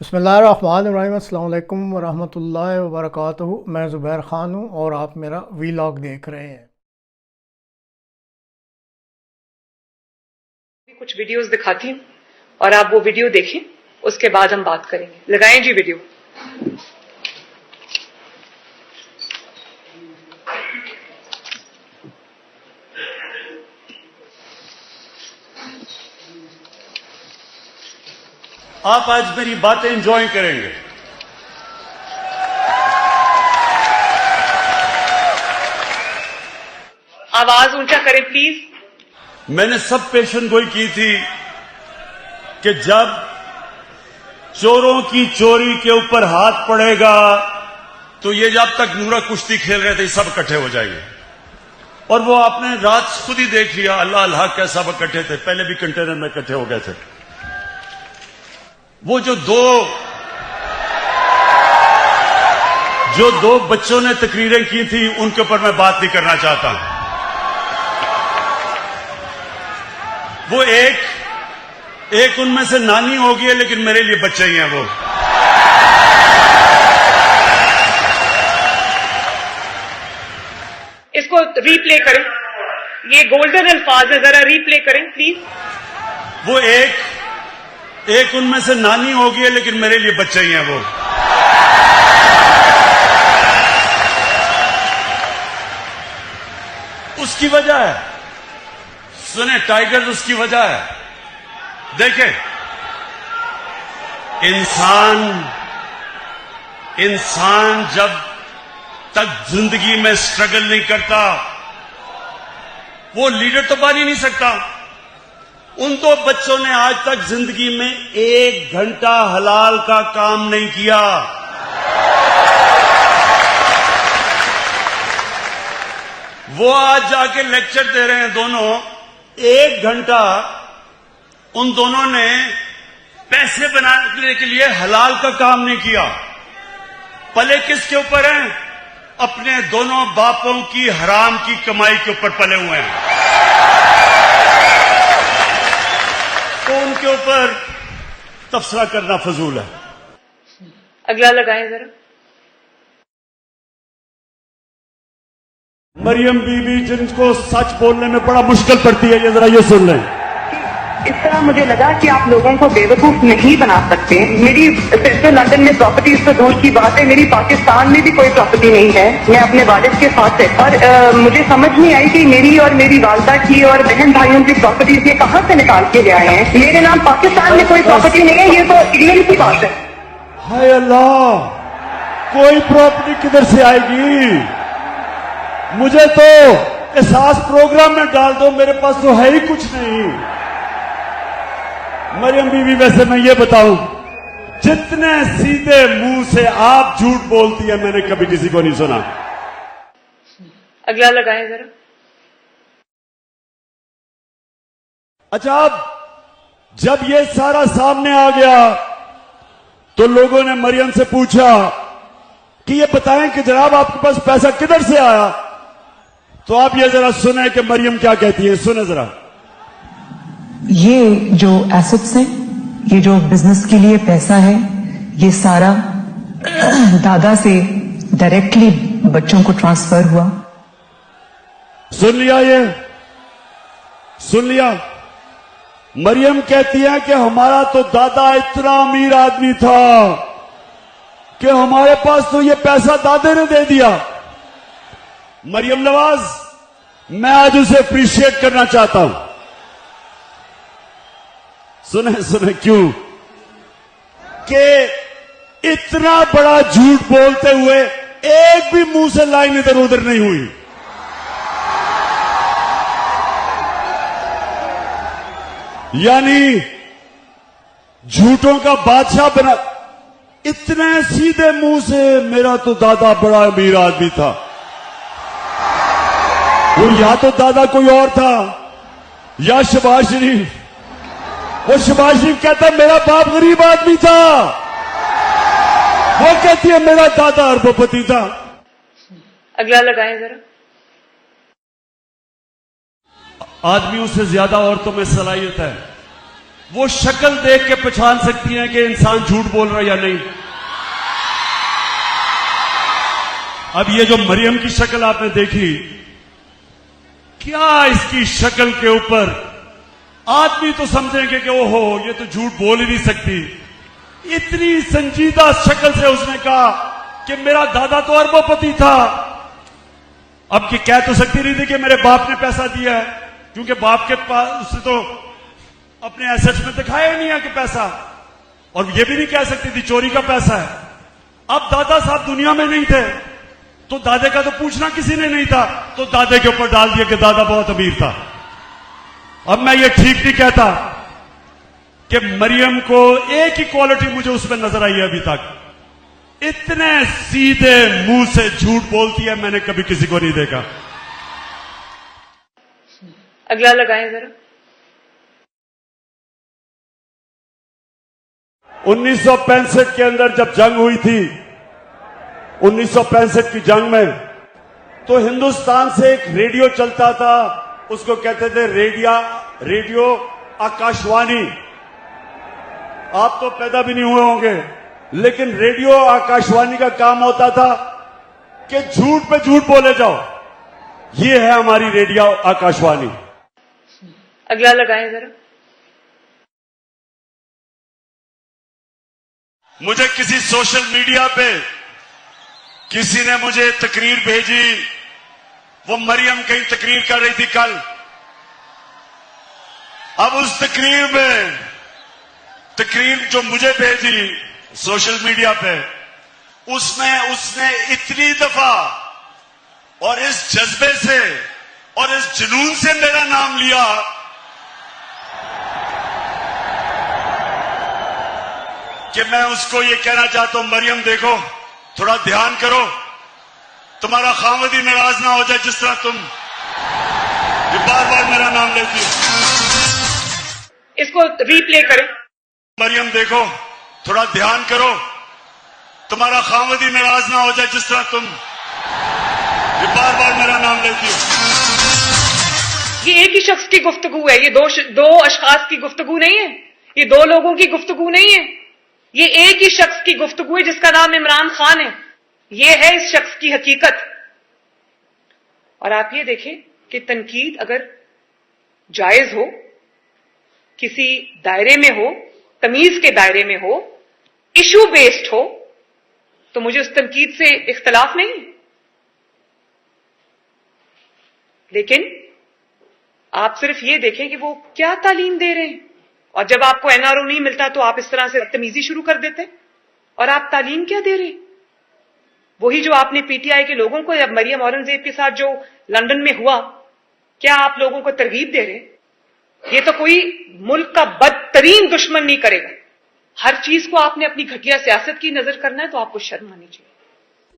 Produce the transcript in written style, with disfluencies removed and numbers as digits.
बिस्मिल्लाहिर्रहमानिर्रहीम। अस्सलाम वालेकुम वरहमतुल्लाहि वबरकातुहू। मैं ज़ुबैर ख़ान हूँ और आप मेरा वीलॉग देख रहे हैं। कुछ वीडियोस दिखाती हूँ और आप वो वीडियो देखें, उसके बाद हम बात करेंगे। लगाएं जी वीडियो। आप आज मेरी बातें एंजॉय करेंगे। आवाज ऊंचा करें प्लीज। मैंने सब पेशन गोई की थी कि जब चोरों की चोरी के ऊपर हाथ पड़ेगा तो ये जब तक नूरा कुश्ती खेल रहे थे सब इकट्ठे हो जाएंगे। और वो आपने रात खुद ही देख लिया, अल्लाह अल्लाह कैसा सब इकट्ठे थे। पहले भी कंटेनर में इकट्ठे हो गए थे। वो जो दो बच्चों ने तकरीरें की थी उनके ऊपर मैं बात नहीं करना चाहता। वो एक उनमें से नानी होगी है, लेकिन मेरे लिए बच्चे ही हैं वो। इसको रीप्ले करें, ये गोल्डन अल्फाज है, जरा रीप्ले करें प्लीज। वो एक उनमें से नानी होगी है, लेकिन मेरे लिए बच्चे ही हैं वो। उसकी वजह है, सुने टाइगर्स, उसकी वजह है। देखे, इंसान जब तक जिंदगी में स्ट्रगल नहीं करता वो लीडर तो बन ही नहीं सकता। उन दो बच्चों ने आज तक जिंदगी में 1 घंटा हलाल का काम नहीं किया। वो आज जाके लेक्चर दे रहे हैं दोनों। 1 घंटा उन दोनों ने पैसे बनाने के लिए हलाल का काम नहीं किया। पले किसके ऊपर हैं? अपने दोनों बापों की हराम की कमाई के ऊपर पले हुए हैं। तो उनके ऊपर तबसरा करना फजूल है। अगला लगाएं जरा। मरियम बीबी जिनको सच बोलने में बड़ा मुश्किल पड़ती है, ये जरा ये सुन लें। इस तरह मुझे लगा कि आप लोगों को बेवकूफ नहीं बना सकते। मेरी सिर्फ लंदन में प्रॉपर्टीज तो दूर की बात है, मेरी पाकिस्तान में भी कोई प्रॉपर्टी नहीं है। मैं अपने वालिद के साथ है और मुझे समझ नहीं आई कि मेरी और मेरी वालदा की और बहन भाइयों की प्रॉपर्टीज ये कहाँ से निकाल के ले आए हैं। मेरे नाम पाकिस्तान में कोई प्रॉपर्टी नहीं है, ये तो इडियट की बात है। हाय अल्लाह, कोई प्रॉपर्टी किधर से आएगी? मुझे तो एहसास प्रोग्राम में डाल दो, मेरे पास तो है ही कुछ नहीं। मरियम बीवी, वैसे मैं ये बताऊं, जितने सीधे मुंह से आप झूठ बोलती है मैंने कभी किसी को नहीं सुना। अगला लगाएं जरा। अच्छा, अब जब ये सारा सामने आ गया तो लोगों ने मरियम से पूछा कि ये बताएं कि जनाब आपके पास पैसा किधर से आया। तो आप ये जरा सुने कि मरियम क्या कहती है, सुने जरा। ये जो एसेट्स हैं, ये जो बिजनेस के लिए पैसा है, ये सारा दादा से डायरेक्टली बच्चों को ट्रांसफर हुआ। सुन लिया? ये सुन लिया? मरियम कहती है कि हमारा तो दादा इतना अमीर आदमी था कि हमारे पास तो ये पैसा दादे ने दे दिया। मरियम नवाज, मैं आज उसे अप्रिशिएट करना चाहता हूं। सुने सुने क्यों? कि इतना बड़ा झूठ बोलते हुए एक भी मुंह से लाइन इधर उधर नहीं हुई। यानी झूठों का बादशाह बना। इतने सीधे मुंह से मेरा तो दादा बड़ा अमीर आदमी था। वो या तो दादा कोई और था या शहबाज शरीफ। वो शहबाज शरीफ कहता है मेरा बाप गरीब आदमी था, वो कहती है मेरा दादा अरबपति था। अगला लगाएं जरा। आदमियों से ज्यादा औरतों में सलाहियत है। वो शक्ल देख के पहचान सकती हैं कि इंसान झूठ बोल रहा है या नहीं। अब ये जो मरियम की शक्ल आपने देखी, क्या इसकी शक्ल के ऊपर आदमी तो समझेंगे कि ओहो ये तो झूठ बोल ही नहीं सकती। इतनी संजीदा शक्ल से उसने कहा कि मेरा दादा तो अरबोपति था। अब की कह तो सकती नहीं थी कि मेरे बाप ने पैसा दिया है, क्योंकि बाप के पास उसने तो अपने एसेट्स में दिखाया ही नहीं है कि पैसा, और ये भी नहीं कह सकती थी चोरी का पैसा है। अब दादा साहब दुनिया में नहीं थे तो दादे का तो पूछना किसी ने नहीं था, तो दादे के ऊपर डाल दिया कि दादा बहुत अमीर था। अब मैं ये ठीक नहीं कहता कि मरियम को एक ही क्वालिटी मुझे उसमें नजर आई है अभी तक, इतने सीधे मुंह से झूठ बोलती है मैंने कभी किसी को नहीं देखा। अगला लगाएं जरा। 1965 के अंदर जब जंग हुई थी, 1965 की जंग में, तो हिंदुस्तान से एक रेडियो चलता था, उसको कहते थे रेडियो आकाशवाणी। आप तो पैदा भी नहीं हुए होंगे, लेकिन रेडियो आकाशवाणी का काम होता था कि झूठ पे झूठ बोले जाओ। ये है हमारी रेडियो आकाशवाणी। अगला लगाएं जरा। मुझे किसी सोशल मीडिया पे किसी ने मुझे तकरीर भेजी, वो मरियम कहीं तकरीर कर रही थी कल। अब उस तकरीर जो मुझे भेजी सोशल मीडिया पे, उसमें उसने इतनी दफा और इस जज्बे से और इस जुनून से मेरा नाम लिया कि मैं उसको ये कहना चाहता हूं, मरियम देखो, थोड़ा ध्यान करो, तुम्हारा खामद ही नाराज ना हो जाए जिस तरह तुम ये बार बार मेरा नाम लेती हो। इसको रीप्ले करें। मरियम देखो, थोड़ा ध्यान करो, तुम्हारा खामद ही नाराज ना हो जाए जिस तरह तुम ये बार बार मेरा नाम लेती हो। ये एक ही शख्स की गुफ्तगू है, ये दो अशखास की गुफ्तगू नहीं है, ये दो लोगों की गुफ्तगू नहीं है, ये एक ही शख्स की गुफ्तगू है जिसका नाम इमरान खान है। ये है इस शख्स की हकीकत। और आप ये देखें कि तनकीद अगर जायज हो, किसी दायरे में हो, तमीज के दायरे में हो, इशू बेस्ड हो, तो मुझे उस तनकीद से इख्तलाफ नहीं। लेकिन आप सिर्फ ये देखें कि वो क्या तालीम दे रहे हैं, और जब आपको एनआरओ नहीं मिलता तो आप इस तरह से तमीजी शुरू कर देते हैं। और आप तालीम क्या दे रहे हैं? वही जो आपने पीटीआई के लोगों को, जब मरियम औरंगजेब के साथ जो लंदन में हुआ, क्या आप लोगों को तरगीब दे रहे हैं? ये तो कोई मुल्क का बदतरीन दुश्मन नहीं करेगा। हर चीज को आपने अपनी घटिया सियासत की नजर करना है तो आपको शर्म आनी चाहिए।